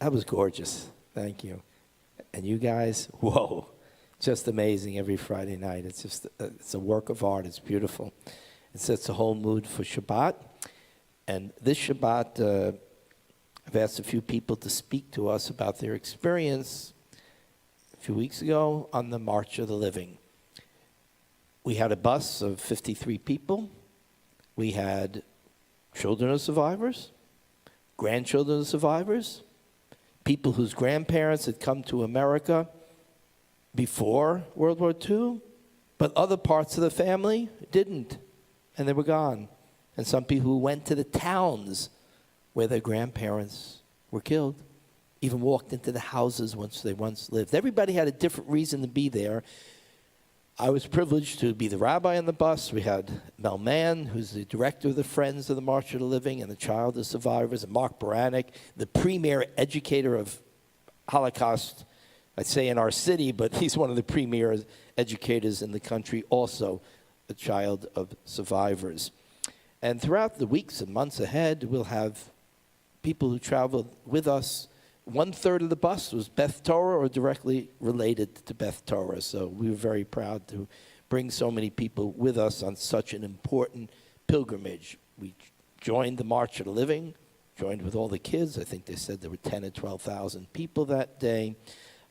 That was gorgeous. Thank you. And you guys, whoa, just amazing every Friday night. It's just, it's a work of art. It's beautiful. It sets the whole mood for Shabbat. And this Shabbat, I've asked a few people to speak to us about their experience a few weeks ago on the March of the Living. We had a bus of 53 people. We had children of survivors, grandchildren of survivors, people whose grandparents had come to America before World War II, but other parts of the family didn't, and they were gone. And some people who went to the towns where their grandparents were killed, even walked into the houses they once lived. Everybody had a different reason to be there. I was privileged to be the rabbi on the bus. We had Mel Mann, who's the director of the Friends of the March of the Living and the Child of Survivors, and Mark Baranek, the premier educator of Holocaust, I'd say in our city, but he's one of the premier educators in the country, also a child of survivors. And throughout the weeks and months ahead, we'll have people who traveled with us. 1/3 of the bus was Beth Torah or directly related to Beth Torah. So we were very proud to bring so many people with us on such an important pilgrimage. We joined the March of the Living, joined with all the kids. I think they said there were 10,000 or 12,000 people that day.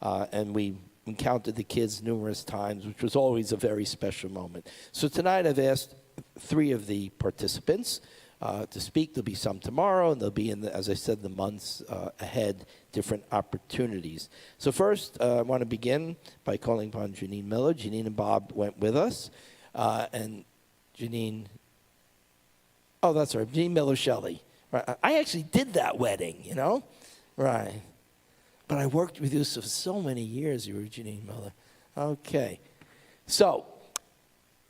And we encountered the kids numerous times, which was always a very special moment. So tonight I've asked 3 of the participants to speak. There'll be some tomorrow, and there'll be, as I said, the months ahead, different opportunities. So first, I want to begin by calling upon Janine Miller. Janine and Bob went with us. And Janine, oh, that's right, Janine Miller-Shelley. Right. I actually did that wedding, you know? Right. But I worked with you for so many years, you were Janine Miller. Okay. So,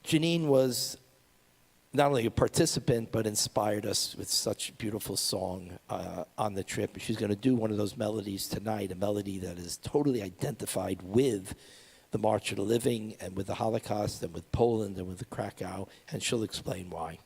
Janine was not only a participant, but inspired us with such a beautiful song on the trip. She's going to do one of those melodies tonight, a melody that is totally identified with the March of the Living and with the Holocaust and with Poland and with the Krakow, and she'll explain why.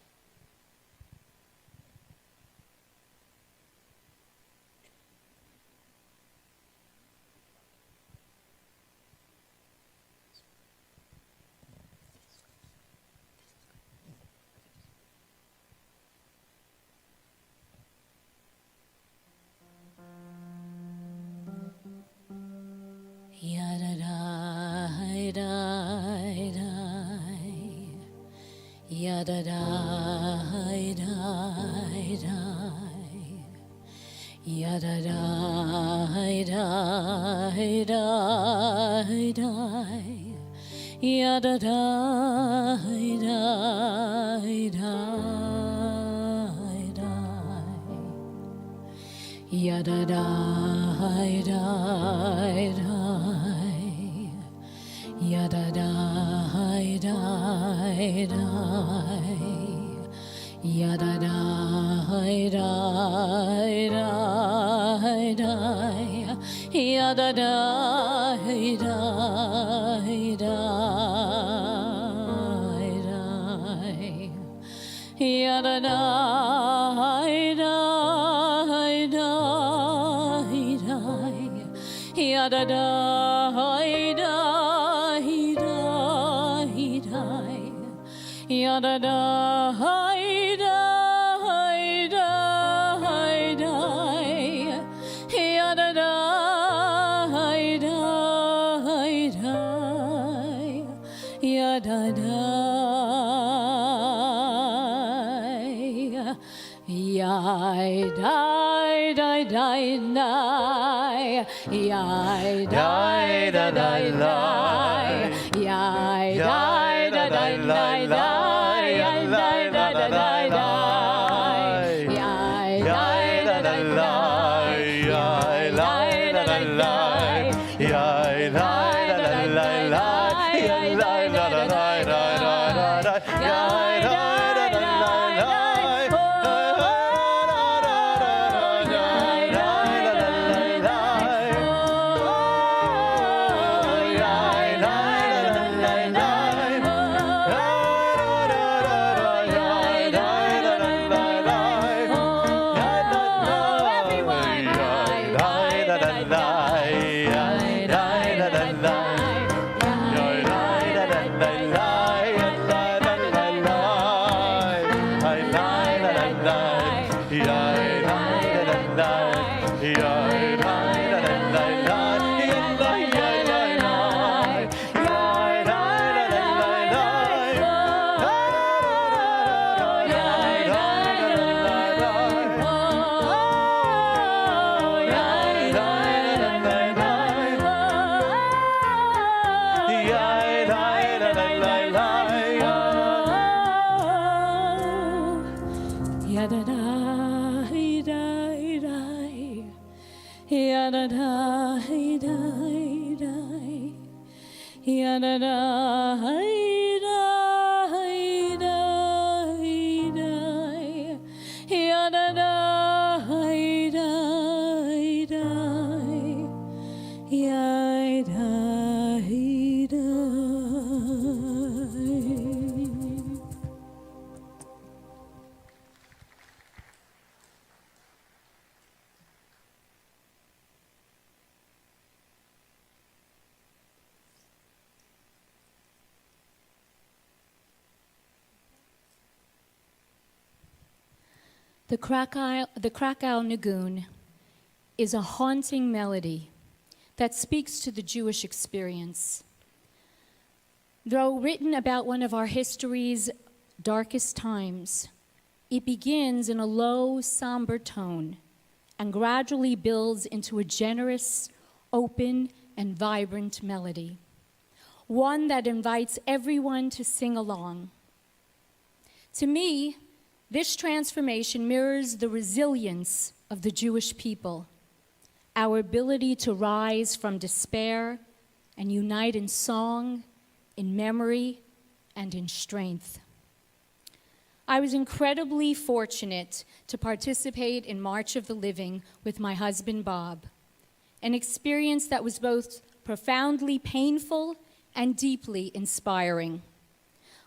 The Krakow Nagun is a haunting melody that speaks to the Jewish experience. Though written about one of our history's darkest times, it begins in a low, somber tone and gradually builds into a generous, open, and vibrant melody, one that invites everyone to sing along. To me, this transformation mirrors the resilience of the Jewish people, our ability to rise from despair and unite in song, in memory, and in strength. I was incredibly fortunate to participate in March of the Living with my husband, Bob, an experience that was both profoundly painful and deeply inspiring.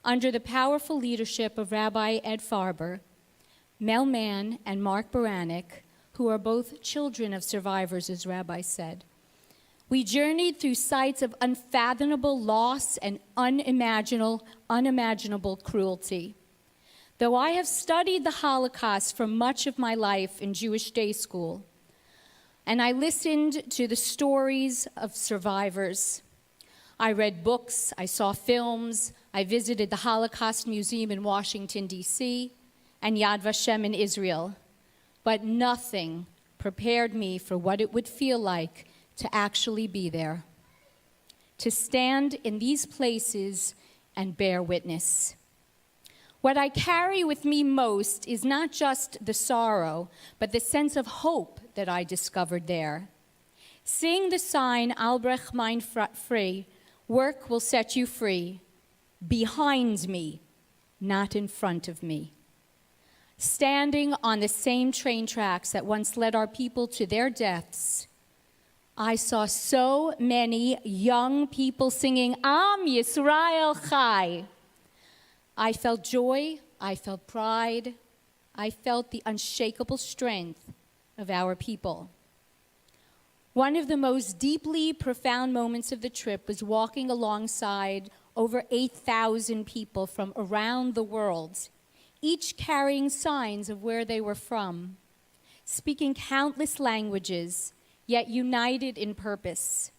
Under the powerful leadership of Rabbi Ed Farber, Mel Mann and Mark Baranek, who are both children of survivors, as Rabbi said, we journeyed through sites of unfathomable loss and unimaginable cruelty. Though I have studied the Holocaust for much of my life in Jewish day school, and I listened to the stories of survivors, I read books, I saw films, I visited the Holocaust Museum in Washington, D.C., and Yad Vashem in Israel, but nothing prepared me for what it would feel like to actually be there, to stand in these places and bear witness. What I carry with me most is not just the sorrow, but the sense of hope that I discovered there. Seeing the sign, Albrecht mein frei, work will set you free, behind me, not in front of me. Standing on the same train tracks that once led our people to their deaths, I saw so many young people singing, Am Yisrael Chai. I felt joy, I felt pride, I felt the unshakable strength of our people. One of the most deeply profound moments of the trip was walking alongside over 8,000 people from around the world, each carrying signs of where they were from, speaking countless languages, yet united in purpose.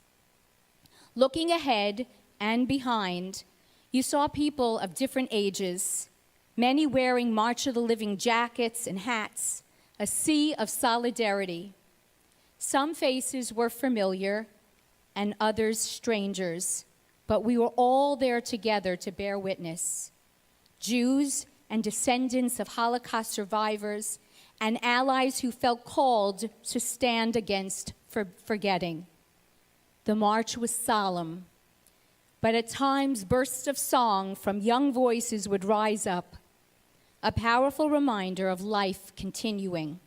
Looking ahead and behind, you saw people of different ages, many wearing March of the Living jackets and hats, a sea of solidarity. Some faces were familiar and others strangers, but we were all there together to bear witness. Jews and descendants of Holocaust survivors and allies who felt called to stand against forgetting. The march was solemn, but at times bursts of song from young voices would rise up, a powerful reminder of life continuing.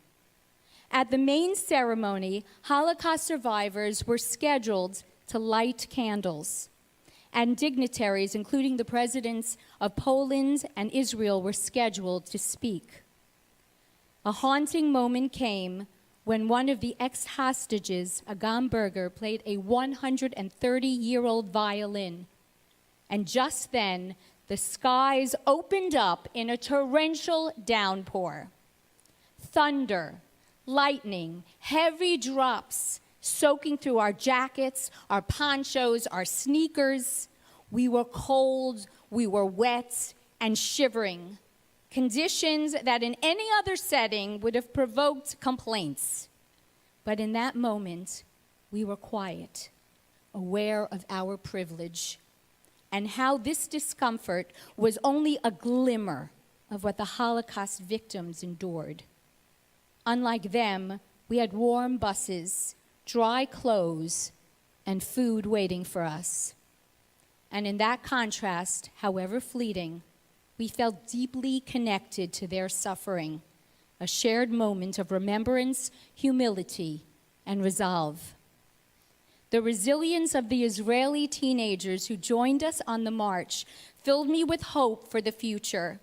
At the main ceremony, Holocaust survivors were scheduled to light candles, and dignitaries, including the presidents of Poland and Israel, were scheduled to speak. A haunting moment came when one of the ex-hostages, Agam Berger, played a 130-year-old violin. And just then, the skies opened up in a torrential downpour. Thunder, lightning, heavy drops soaking through our jackets, our ponchos, our sneakers. We were cold, we were wet, and shivering, conditions that in any other setting would have provoked complaints. But in that moment, we were quiet, aware of our privilege, and how this discomfort was only a glimmer of what the Holocaust victims endured. Unlike them, we had warm buses, dry clothes, and food waiting for us. And in that contrast, however fleeting, we felt deeply connected to their suffering, a shared moment of remembrance, humility, and resolve. The resilience of the Israeli teenagers who joined us on the march filled me with hope for the future.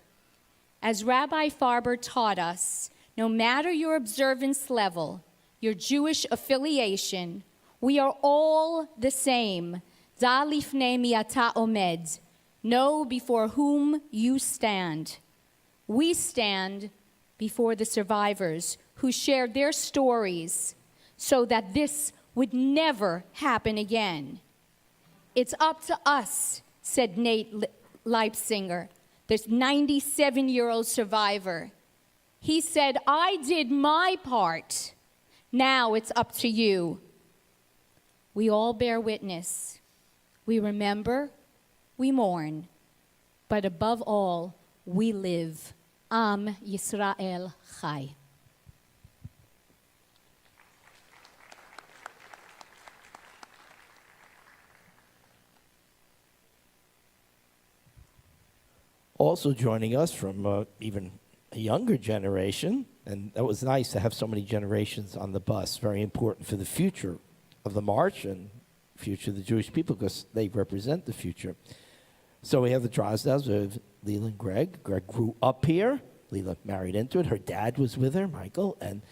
As Rabbi Farber taught us, no matter your observance level, your Jewish affiliation, we are all the same. Da lifnei mi ata omed. Know before whom you stand. We stand before the survivors who shared their stories so that this would never happen again. It's up to us, said Nate Leipzinger, this 97-year-old survivor. He said, I did my part. Now it's up to you. We all bear witness. We remember, we mourn, but above all, we live. Am Yisrael Chai. Also joining us from even a younger generation, and that was nice to have so many generations on the bus. Very important for the future of the march and future of the Jewish people because they represent the future. So we have the Drozdas, we have Leela and Greg. Greg grew up here. Leela married into it. Her dad was with her, Michael, and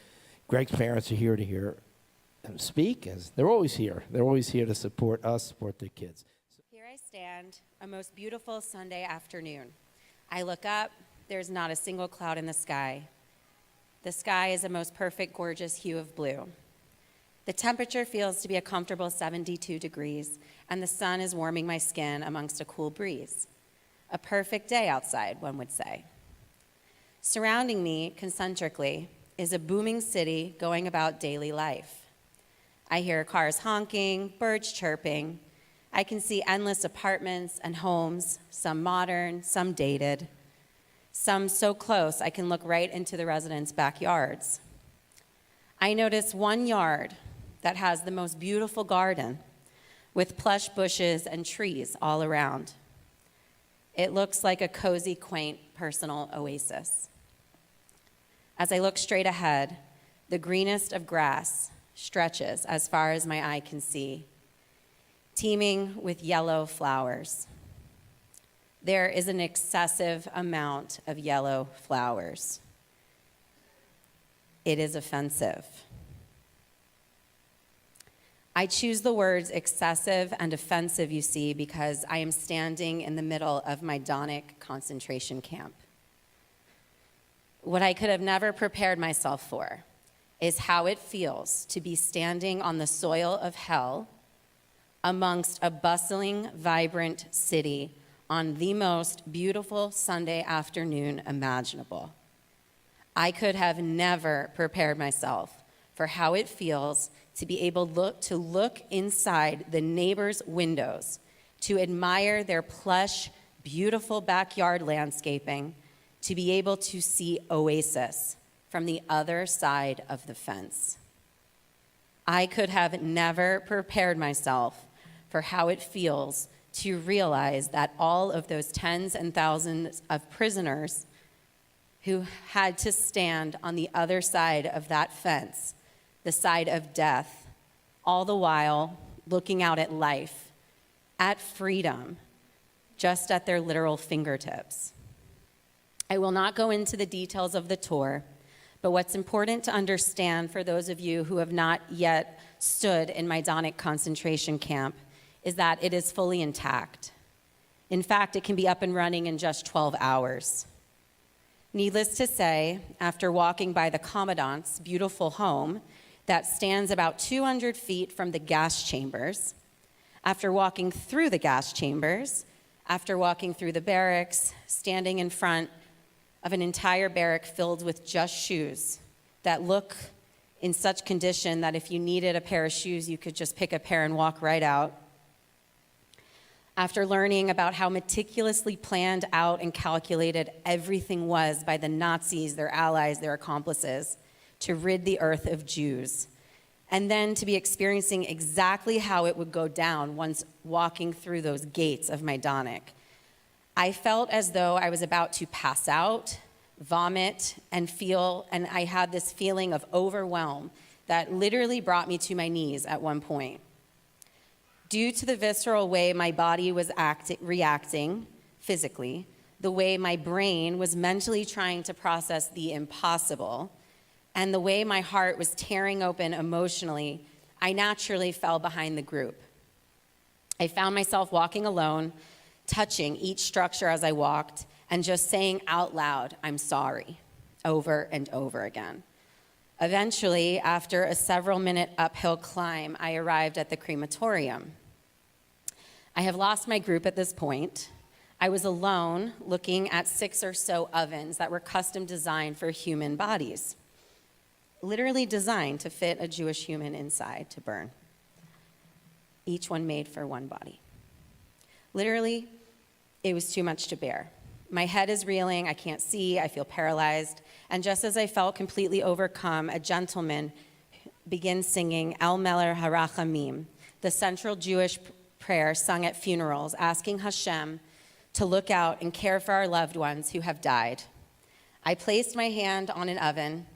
Greg's parents are here to hear them speak. As they're always here. They're always here to support us, support their kids. Here I stand, a most beautiful Sunday afternoon. I look up, there's not a single cloud in the sky. The sky is a most perfect, gorgeous hue of blue. The temperature feels to be a comfortable 72 degrees, and the sun is warming my skin amongst a cool breeze. A perfect day outside, one would say. Surrounding me, concentrically, is a booming city going about daily life. I hear cars honking, birds chirping. I can see endless apartments and homes, some modern, some dated, some so close I can look right into the residents' backyards. I notice one yard that has the most beautiful garden with plush bushes and trees all around. It looks like a cozy, quaint, personal oasis. As I look straight ahead, the greenest of grass stretches as far as my eye can see, teeming with yellow flowers. There is an excessive amount of yellow flowers. It is offensive. I choose the words excessive and offensive, you see, because I am standing in the middle of my Donic concentration camp. What I could have never prepared myself for is how it feels to be standing on the soil of hell amongst a bustling, vibrant city on the most beautiful Sunday afternoon imaginable. I could have never prepared myself for how it feels to be able to look inside the neighbors' windows, to admire their plush, beautiful backyard landscaping, to be able to see oasis from the other side of the fence. I could have never prepared myself for how it feels to realize that all of those tens and thousands of prisoners who had to stand on the other side of that fence, the side of death, all the while looking out at life, at freedom, just at their literal fingertips. I will not go into the details of the tour, but what's important to understand for those of you who have not yet stood in my Donic concentration camp is that it is fully intact. In fact, it can be up and running in just 12 hours. Needless to say, after walking by the Commandant's beautiful home that stands about 200 feet from the gas chambers, after walking through the gas chambers, after walking through the barracks, standing in front of an entire barrack filled with just shoes that look in such condition that if you needed a pair of shoes, you could just pick a pair and walk right out. After learning about how meticulously planned out and calculated everything was by the Nazis, their allies, their accomplices, to rid the earth of Jews, and then to be experiencing exactly how it would go down once walking through those gates of Majdanek, I felt as though I was about to pass out, vomit, and I had this feeling of overwhelm that literally brought me to my knees at one point. Due to the visceral way my body was reacting physically, the way my brain was mentally trying to process the impossible, and the way my heart was tearing open emotionally, I naturally fell behind the group. I found myself walking alone, touching each structure as I walked, and just saying out loud, "I'm sorry," over and over again. Eventually, after a several-minute uphill climb, I arrived at the crematorium. I have lost my group at this point. I was alone looking at 6 or so ovens that were custom designed for human bodies, literally designed to fit a Jewish human inside to burn, each one made for one body. Literally, it was too much to bear. My head is reeling, I can't see, I feel paralyzed, and just as I felt completely overcome, a gentleman begins singing El Melech HaRachamim, the central Jewish prayer sung at funerals, asking Hashem to look out and care for our loved ones who have died. I placed my hand on an oven,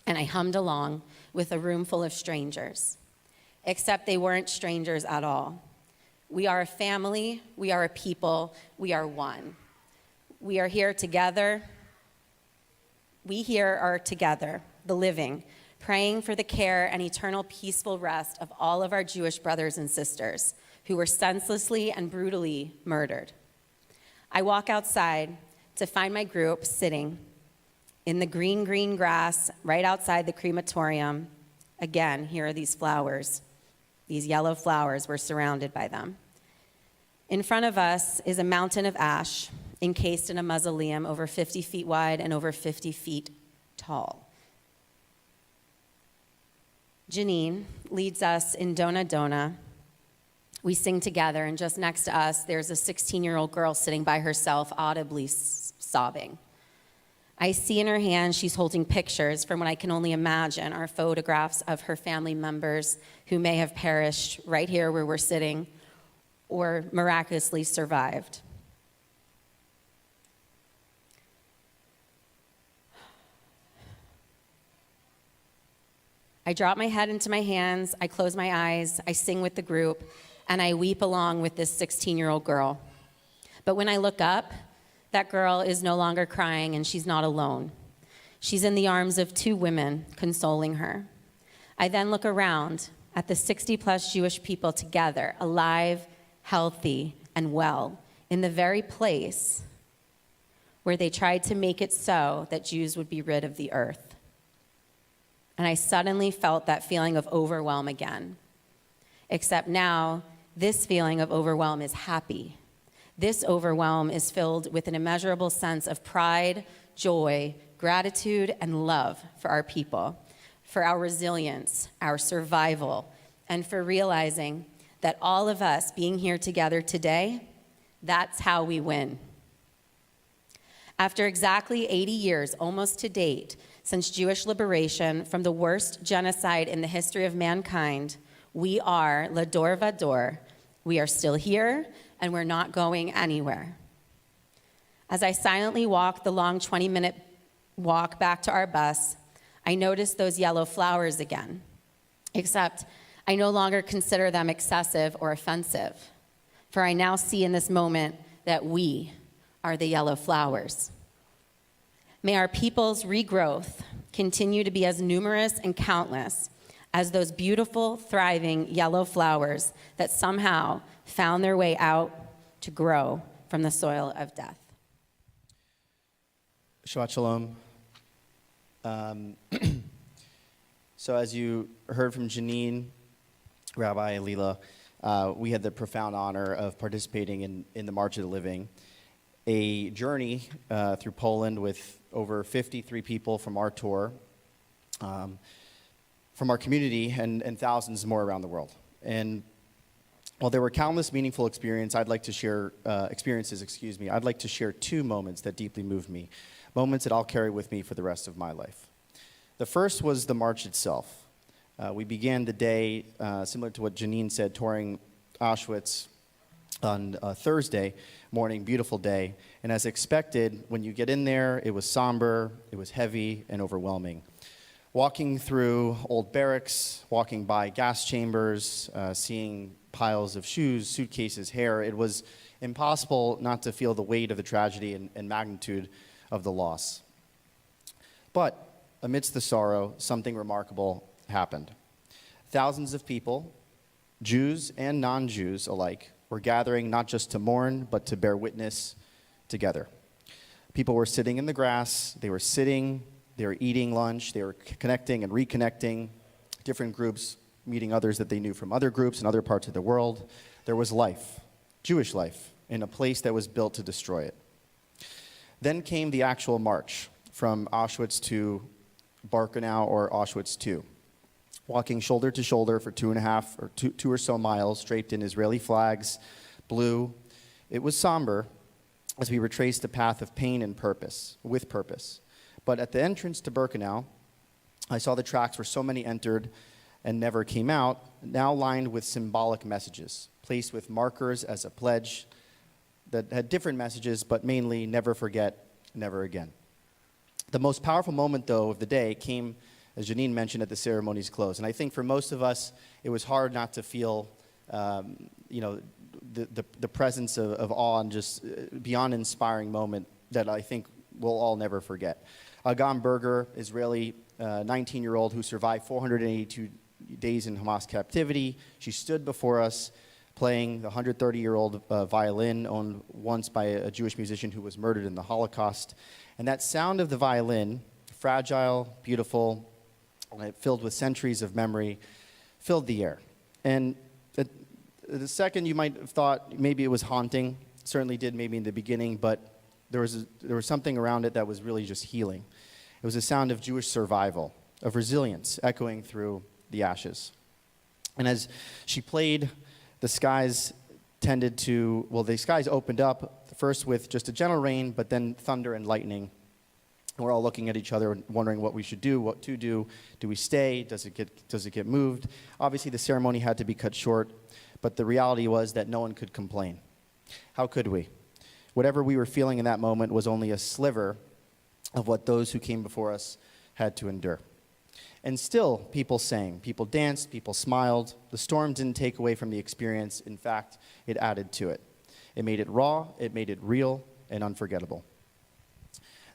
and I hummed along with a room full of strangers, except they weren't strangers at all. We are a family, we are a people, we are one. We are here together. We here are together, the living, praying for the care and eternal peaceful rest of all of our Jewish brothers and sisters who were senselessly and brutally murdered. I walk outside to find my group sitting in the green grass right outside the crematorium. Again, here are these flowers. These yellow flowers, we're surrounded by them. In front of us is a mountain of ash encased in a mausoleum over 50 feet wide and over 50 feet tall. Janine leads us in Dona Dona. We sing together, and just next to us, there's a 16-year-old girl sitting by herself, audibly sobbing. I see in her hand she's holding pictures from what I can only imagine are photographs of her family members who may have perished right here where we're sitting or miraculously survived. I drop my head into my hands, I close my eyes, I sing with the group, and I weep along with this 16-year-old girl. But when I look up, that girl is no longer crying and she's not alone. She's in the arms of 2 women consoling her. I then look around at the 60-plus Jewish people together, alive, healthy, and well, in the very place where they tried to make it so that Jews would be rid of the earth. And I suddenly felt that feeling of overwhelm again. Except now, this feeling of overwhelm is happy. This overwhelm is filled with an immeasurable sense of pride, joy, gratitude, and love for our people, for our resilience, our survival, and for realizing that all of us being here together today, that's how we win. After exactly 80 years, almost to date, since Jewish liberation from the worst genocide in the history of mankind, we are Lador Vador. We are still here, and we're not going anywhere. As I silently walk the long 20-minute walk back to our bus, I notice those yellow flowers again, except I no longer consider them excessive or offensive, for I now see in this moment that we are the yellow flowers. May our people's regrowth continue to be as numerous and countless as those beautiful, thriving yellow flowers that somehow found their way out to grow from the soil of death. Shabbat Shalom. So as you heard from Janine, Rabbi Leela, we had the profound honor of participating in the March of the Living, a journey through Poland with over 53 people from our tour, from our community, and thousands more around the world. And while there were countless meaningful experiences, I'd like to share two moments that deeply moved me, moments that I'll carry with me for the rest of my life. The first was the march itself. We began the day, similar to what Janine said, touring Auschwitz on Thursday morning, beautiful day. And as expected, when you get in there, it was somber, it was heavy, and overwhelming. Walking through old barracks, walking by gas chambers, seeing piles of shoes, suitcases, hair, it was impossible not to feel the weight of the tragedy and magnitude of the loss. But amidst the sorrow, something remarkable happened. Thousands of people, Jews and non-Jews alike, were gathering not just to mourn, but to bear witness together. People were sitting in the grass, they were eating lunch, they were connecting and reconnecting, different groups meeting others that they knew from other groups in other parts of the world. There was life, Jewish life, in a place that was built to destroy it. Then came the actual march from Auschwitz to Birkenau or Auschwitz II, walking shoulder to shoulder for 2 or so miles, draped in Israeli flags, blue. It was somber as we retraced a path of pain and purpose, with purpose. But at the entrance to Birkenau, I saw the tracks where so many entered and never came out, now lined with symbolic messages, placed with markers as a pledge that had different messages, but mainly never forget, never again. The most powerful moment, though, of the day came, as Janine mentioned, at the ceremony's close. And I think for most of us, it was hard not to feel, the presence of awe and just beyond inspiring moment that I think we'll all never forget. Agam Berger, Israeli 19-year-old who survived 482 days in Hamas captivity. She stood before us playing the 130-year-old violin owned once by a Jewish musician who was murdered in the Holocaust. And that sound of the violin, fragile, beautiful, filled with centuries of memory, filled the air. And the second you might have thought maybe it was haunting, certainly did maybe in the beginning, but there was something around it that was really just healing. It was a sound of Jewish survival, of resilience echoing through the ashes. And as she played, the skies opened up, first with just a gentle rain, but then thunder and lightning. And we're all looking at each other, wondering what we should do, what to do. Do we stay? Does it get moved? Obviously, the ceremony had to be cut short, but the reality was that no one could complain. How could we? Whatever we were feeling in that moment was only a sliver of what those who came before us had to endure. And still, people sang, people danced, people smiled. The storm didn't take away from the experience. In fact, it added to it. It made it raw, it made it real and unforgettable.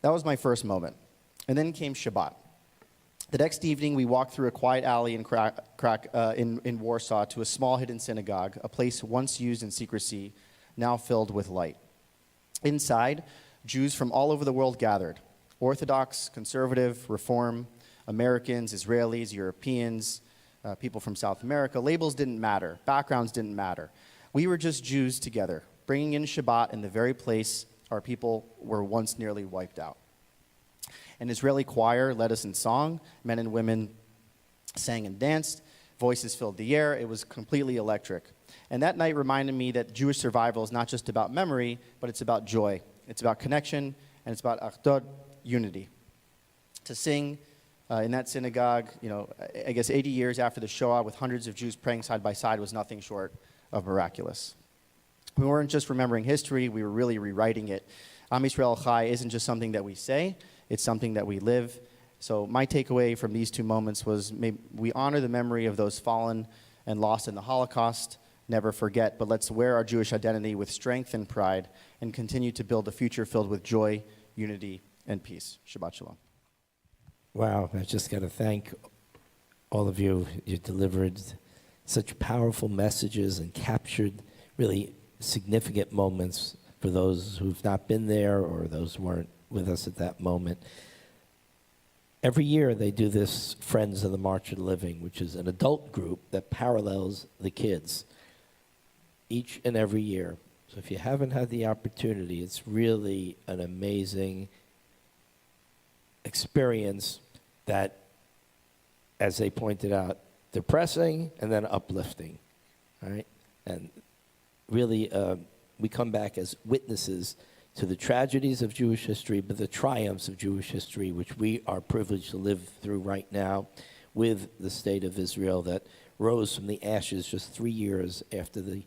That was my first moment. And then came Shabbat. The next evening, we walked through a quiet alley in Warsaw to a small hidden synagogue, a place once used in secrecy, now filled with light. Inside, Jews from all over the world gathered. Orthodox, conservative, Reform, Americans, Israelis, Europeans, people from South America. Labels didn't matter. Backgrounds didn't matter. We were just Jews together, bringing in Shabbat in the very place our people were once nearly wiped out. An Israeli choir led us in song. Men and women sang and danced. Voices filled the air. It was completely electric. And that night reminded me that Jewish survival is not just about memory, but it's about joy. It's about connection, and it's about achdut, unity. To sing in that synagogue, I guess 80 years after the Shoah, with hundreds of Jews praying side by side, was nothing short of miraculous. We weren't just remembering history, we were really rewriting it. Am Yisrael Chai isn't just something that we say, it's something that we live. So my takeaway from these two moments was we honor the memory of those fallen and lost in the Holocaust, never forget, but let's wear our Jewish identity with strength and pride and continue to build a future filled with joy, unity, and peace. Shabbat Shalom. Wow, I just got to thank all of you. You delivered such powerful messages and captured really significant moments for those who've not been there or those who weren't with us at that moment. Every year they do this Friends of the March of the Living, which is an adult group that parallels the kids each and every year. So if you haven't had the opportunity, it's really an amazing experience that, as they pointed out, depressing and then uplifting, right? And really, we come back as witnesses to the tragedies of Jewish history, but the triumphs of Jewish history, which we are privileged to live through right now with the state of Israel that rose from the ashes just 3 years after the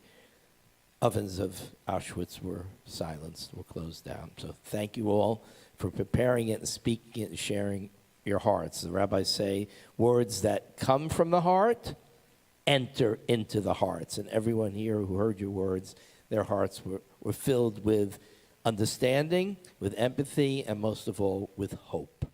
ovens of Auschwitz were silenced, were closed down. So thank you all for preparing it and speaking it and sharing your hearts. The rabbis say words that come from the heart enter into the hearts. And everyone here who heard your words, their hearts were filled with understanding, with empathy, and most of all, with hope.